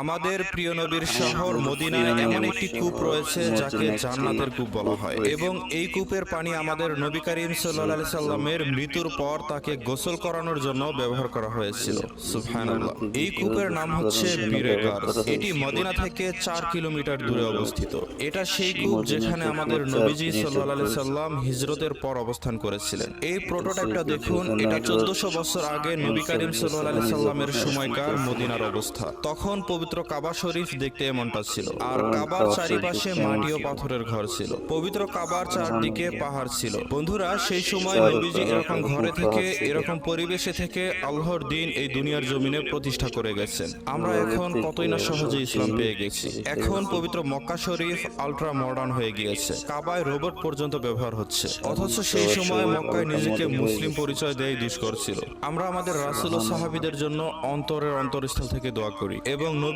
আমাদের প্রিয় নবীর শহর মদিনায় এমন একটি কূপ রয়েছে যাকে জান্নাতের কূপ বলা হয়, এবং এই কূপের পানি আমাদের নবী করিম সাল্লাল্লাহু আলাইহি সাল্লামের মৃত্যুর পর তাকে গোসল করানোর জন্য ব্যবহার করা হয়েছিল। সুবহানাল্লাহ। এই কূপের নাম হচ্ছে বীরে গারস। এটি মদিনা থেকে 4 কিলোমিটার দূরে অবস্থিত। এটা সেই কূপ যেখানে আমাদের নবীজি সাল্লাল্লাহু আলাইহি সাল্লাম হিজরতের পর অবস্থান করেছিলেন। এই প্রোটোটাইপটা দেখুন, এটা 1400 বছর আগে নবী করিম সাল্লাল্লাহু আলাইহি সাল্লামের সময়কার মদিনার অবস্থা। তখন পবিত্র কাবা শরীফ দেখতে এমনটা ছিল, আর কাবার চারিপাশে মাটি ও পাথরের ঘর ছিল। পবিত্র কাবার চারদিকে পাহাড় ছিল। বন্ধুরা, সেই সময় নবীজি এরকম ঘরে থেকে, এরকম পরিবেশে থেকে আল্লাহর দিন এই দুনিয়ার জমিনে প্রতিষ্ঠা করে গেছেন। আমরা এখন কতই না সহজে ইসলাম পেয়ে গেছি। এখন পবিত্র মক্কা শরীফ আলট্রা মডার্ন হয়ে গিয়েছে, কাবায় রোবট পর্যন্ত ব্যবহার হচ্ছে। অথচ সেই সময় মক্কায় নিজেকে মুসলিম পরিচয় দেয় দুষ্কর ছিল। আমরা আমাদের রাসূল ও সাহাবীদের জন্য অন্তরের অন্তরস্থল থেকে দোয়া করি এবং